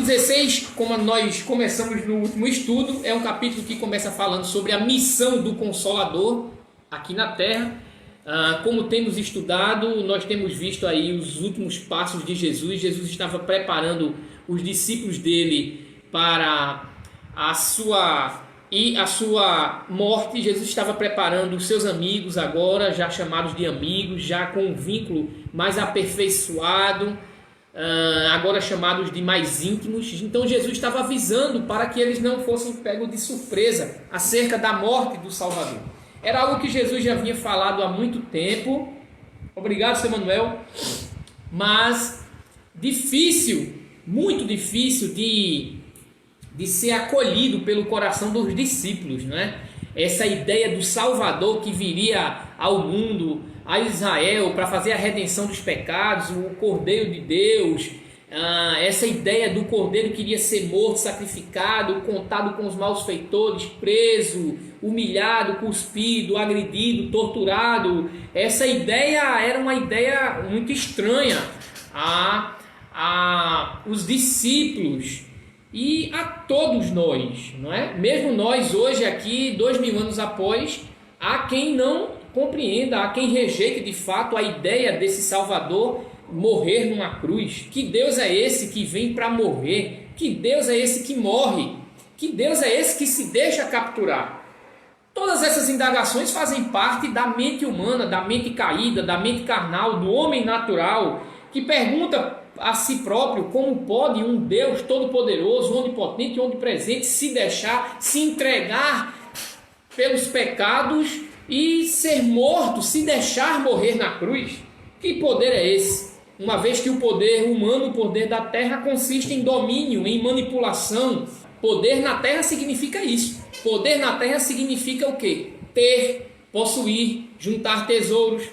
capítulo 16, como nós começamos no último estudo, é um capítulo que começa falando sobre a missão do Consolador aqui na Terra. Como temos estudado, nós temos visto aí os últimos passos de Jesus. Jesus estava preparando os discípulos dele para a sua morte. Jesus estava preparando os seus amigos agora, já chamados de amigos, já com um vínculo mais aperfeiçoado, agora chamados de mais íntimos. Então Jesus estava avisando para que eles não fossem pegos de surpresa acerca da morte do Salvador. Era algo que Jesus já havia falado há muito tempo. Obrigado, seu Manuel. Mas difícil, muito difícil de ser acolhido pelo coração dos discípulos, não é? Essa ideia do Salvador que viria ao mundo, a Israel, para fazer a redenção dos pecados, o Cordeiro de Deus, essa ideia do Cordeiro que iria ser morto, sacrificado, contado com os malfeitores, preso, humilhado, cuspido, agredido, torturado. Essa ideia era uma ideia muito estranha os discípulos e a todos nós, não é? Mesmo nós hoje aqui, 2000 anos após, há quem não compreenda, há quem rejeite de fato a ideia desse Salvador morrer numa cruz. Que Deus é esse que vem para morrer? Que Deus é esse que morre? Que Deus é esse que se deixa capturar? Todas essas indagações fazem parte da mente humana, da mente caída, da mente carnal, do homem natural, que pergunta a si próprio como pode um Deus todo-poderoso, onipotente e onipresente se deixar, se entregar pelos pecados e ser morto, se deixar morrer na cruz. Que poder é esse? Uma vez que o poder humano, o poder da terra consiste em domínio, em manipulação. Poder na terra significa isso. Poder na terra significa o quê? Ter, possuir, juntar tesouros,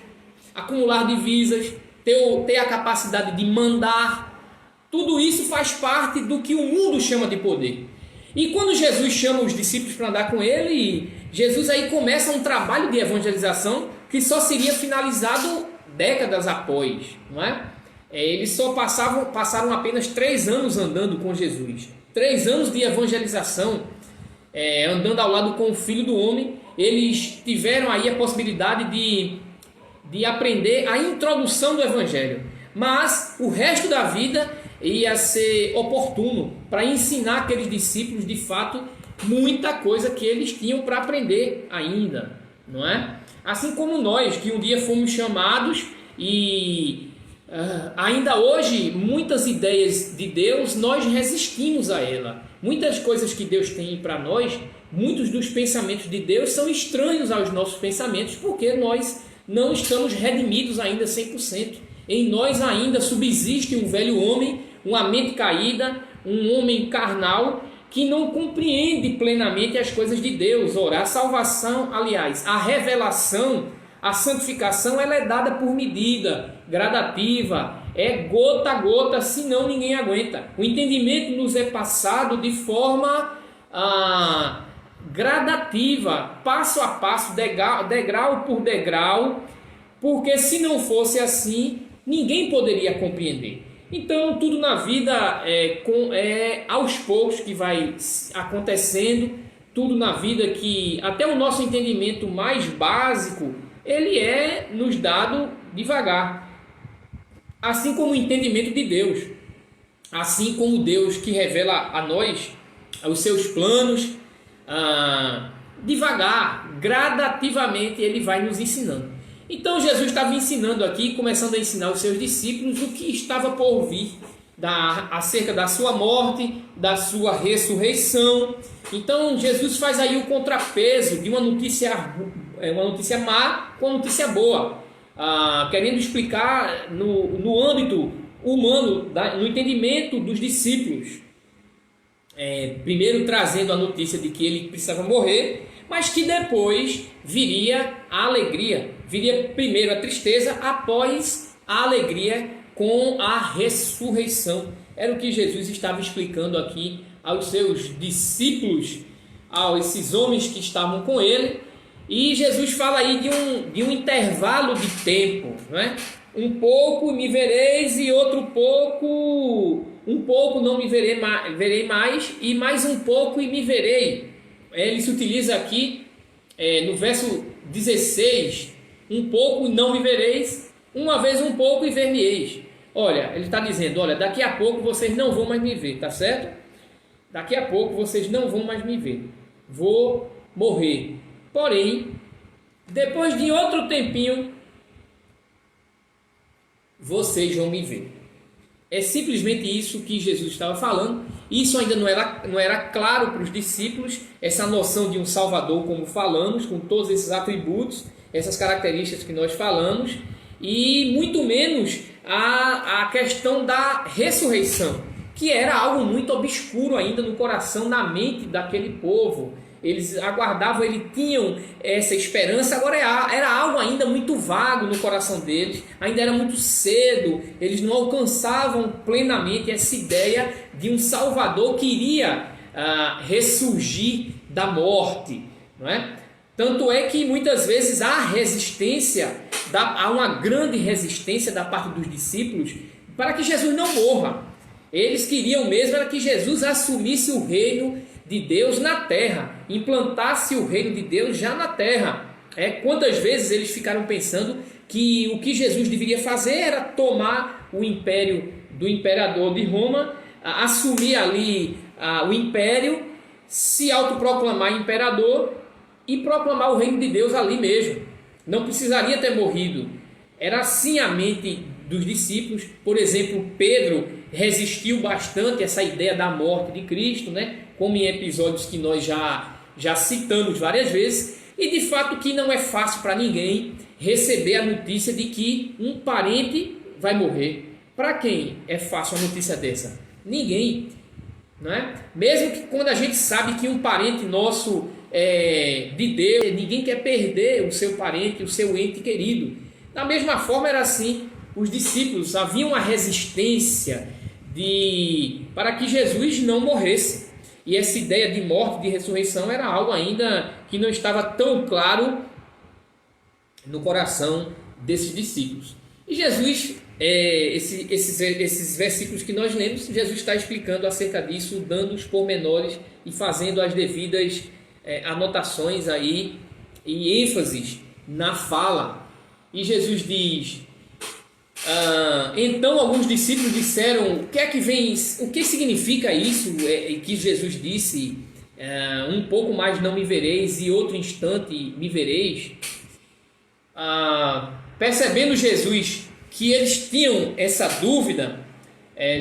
acumular divisas, ter a capacidade de mandar. Tudo isso faz parte do que o mundo chama de poder. E quando Jesus chama os discípulos para andar com ele, Jesus aí começa um trabalho de evangelização que só seria finalizado décadas após, não é? Eles só passaram apenas 3 anos andando com Jesus. 3 anos de evangelização, andando ao lado com o Filho do Homem. Eles tiveram aí a possibilidade de aprender a introdução do Evangelho. Mas o resto da vida ia ser oportuno para ensinar aqueles discípulos, de fato, muita coisa que eles tinham para aprender ainda, não é? Assim como nós, que um dia fomos chamados e ainda hoje, muitas ideias de Deus, nós resistimos a ela. Muitas coisas que Deus tem para nós, muitos dos pensamentos de Deus são estranhos aos nossos pensamentos, porque nós não estamos redimidos ainda 100%. Em nós ainda subsiste um velho homem, uma mente caída, um homem carnal que não compreende plenamente as coisas de Deus. Ora, a salvação, aliás, a revelação, a santificação, ela é dada por medida, gradativa, é gota a gota, senão ninguém aguenta. O entendimento nos é passado de forma gradativa, passo a passo, degrau por degrau, porque se não fosse assim, ninguém poderia compreender. Então, tudo na vida é aos poucos que vai acontecendo, tudo na vida que até o nosso entendimento mais básico, ele é nos dado devagar. Assim como o entendimento de Deus, assim como Deus que revela a nós os seus planos, devagar, gradativamente ele vai nos ensinando. Então Jesus estava ensinando aqui, começando a ensinar os seus discípulos o que estava por vir, acerca da sua morte, da sua ressurreição. Então Jesus faz aí o contrapeso de uma notícia má com uma notícia boa, querendo explicar no âmbito humano, no entendimento dos discípulos. Primeiro trazendo a notícia de que ele precisava morrer, mas que depois viria a alegria. Viria primeiro a tristeza, após a alegria com a ressurreição. Era o que Jesus estava explicando aqui aos seus discípulos, a esses homens que estavam com ele. E Jesus fala aí de um intervalo de tempo, não é? Um pouco me vereis e outro pouco um pouco não me verei mais, e mais um pouco e me verei. Ele se utiliza aqui no verso 16, um pouco e não me vereis, uma vez um pouco e ver-me-eis. Olha, ele está dizendo, olha, daqui a pouco vocês não vão mais me ver, tá certo? Daqui a pouco vocês não vão mais me ver. Vou morrer. Porém, depois de outro tempinho, vocês vão me ver. É simplesmente isso que Jesus estava falando. Isso ainda não era claro para os discípulos, essa noção de um Salvador, como falamos, com todos esses atributos, essas características que nós falamos, e muito menos a questão da ressurreição, que era algo muito obscuro ainda no coração, na mente daquele povo. Eles aguardavam, eles tinham essa esperança, agora era algo ainda muito vago no coração deles, ainda era muito cedo, eles não alcançavam plenamente essa ideia de um Salvador que iria ressurgir da morte, não é? Tanto é que muitas vezes há uma grande resistência da parte dos discípulos para que Jesus não morra. Eles queriam mesmo era que Jesus assumisse o reino de Deus na terra, implantasse o reino de Deus já na terra. Quantas vezes eles ficaram pensando que o que Jesus deveria fazer era tomar o império do imperador de Roma, assumir ali o império, se autoproclamar imperador e proclamar o reino de Deus ali mesmo. Não precisaria ter morrido. Era assim a mente dos discípulos. Por exemplo, Pedro resistiu bastante a essa ideia da morte de Cristo, né? Como em episódios que nós já citamos várias vezes, e de fato que não é fácil para ninguém receber a notícia de que um parente vai morrer. Para quem é fácil a notícia dessa? Ninguém, não é? Mesmo que quando a gente sabe que um parente nosso de Deus, ninguém quer perder o seu parente, o seu ente querido. Da mesma forma era assim, os discípulos, havia uma resistência para que Jesus não morresse. E essa ideia de morte, de ressurreição, era algo ainda que não estava tão claro no coração desses discípulos. E Jesus, esses versículos que nós lemos, Jesus está explicando acerca disso, dando os pormenores e fazendo as devidas anotações aí e ênfases na fala. E Jesus diz... então alguns discípulos disseram, o que significa isso que Jesus disse, um pouco mais não me vereis e outro instante me vereis? Percebendo Jesus que eles tinham essa dúvida,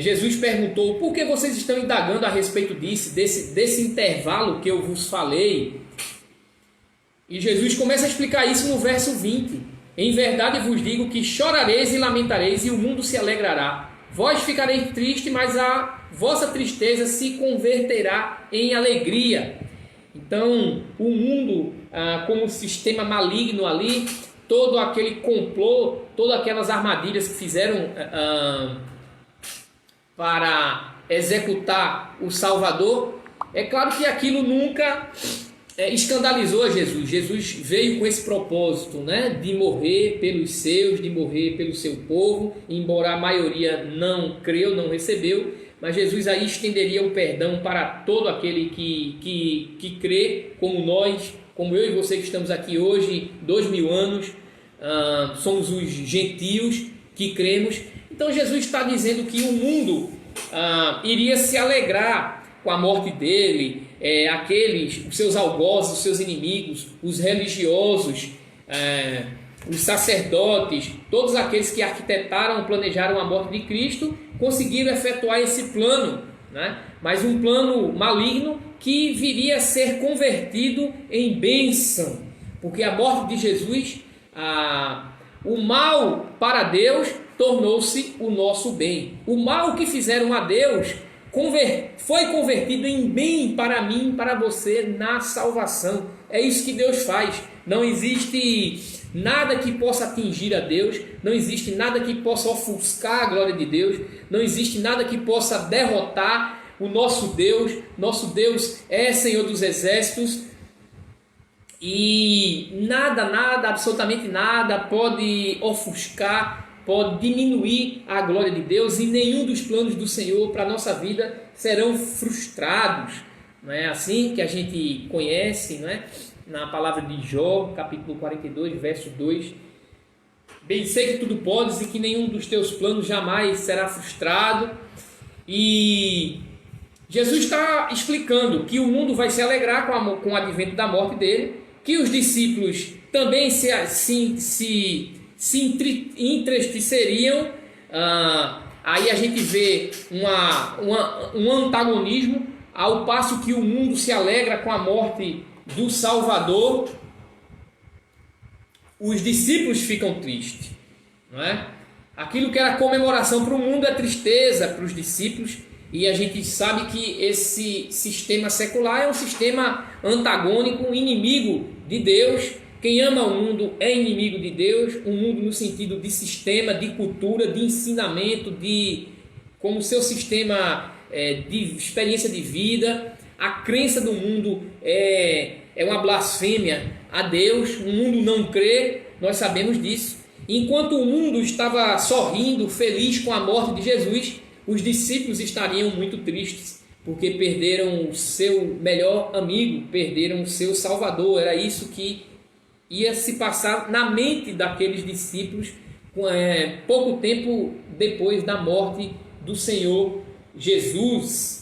Jesus perguntou, por que vocês estão indagando a respeito desse intervalo que eu vos falei? E Jesus começa a explicar isso no verso 20. Em verdade vos digo que chorareis e lamentareis e o mundo se alegrará. Vós ficareis tristes, mas a vossa tristeza se converterá em alegria. Então, o mundo, como sistema maligno ali, todo aquele complô, todas aquelas armadilhas que fizeram para executar o Salvador, é claro que aquilo nunca escandalizou a Jesus. Jesus veio com esse propósito, né, de morrer pelos seus, de morrer pelo seu povo, embora a maioria não creu, não recebeu, mas Jesus aí estenderia o perdão para todo aquele que crê, como nós, como eu e você que estamos aqui hoje, 2000 anos, somos os gentios que cremos. Então Jesus está dizendo que o mundo iria se alegrar com a morte dele, os seus algozes, os seus inimigos, os religiosos, os sacerdotes, todos aqueles que arquitetaram, planejaram a morte de Cristo, conseguiram efetuar esse plano, né? Mas um plano maligno que viria a ser convertido em bênção, porque a morte de Jesus, o mal para Deus tornou-se o nosso bem. O mal que fizeram a Deus foi convertido em bem para mim, para você, na salvação. É isso que Deus faz. Não existe nada que possa atingir a Deus, não existe nada que possa ofuscar a glória de Deus, não existe nada que possa derrotar o nosso Deus. Nosso Deus é Senhor dos exércitos e nada, absolutamente nada pode ofuscar, pode diminuir a glória de Deus e nenhum dos planos do Senhor para a nossa vida serão frustrados. Não é assim que a gente conhece, não é? Na palavra de Jó, capítulo 42, verso 2. Bem sei que tudo podes e que nenhum dos teus planos jamais será frustrado. E Jesus está explicando que o mundo vai se alegrar com o advento da morte dele, que os discípulos também se entristeceriam. Aí a gente vê um antagonismo, ao passo que o mundo se alegra com a morte do Salvador, os discípulos ficam tristes, não é? Aquilo que era comemoração para o mundo é tristeza para os discípulos, e a gente sabe que esse sistema secular é um sistema antagônico, inimigo de Deus. Quem ama o mundo é inimigo de Deus, o mundo no sentido de sistema, de cultura, de ensinamento, como seu sistema de experiência de vida. A crença do mundo é uma blasfêmia a Deus, o mundo não crê, nós sabemos disso. Enquanto o mundo estava sorrindo, feliz com a morte de Jesus, os discípulos estariam muito tristes, porque perderam o seu melhor amigo, perderam o seu Salvador. Era isso que ia se passar na mente daqueles discípulos pouco tempo depois da morte do Senhor Jesus.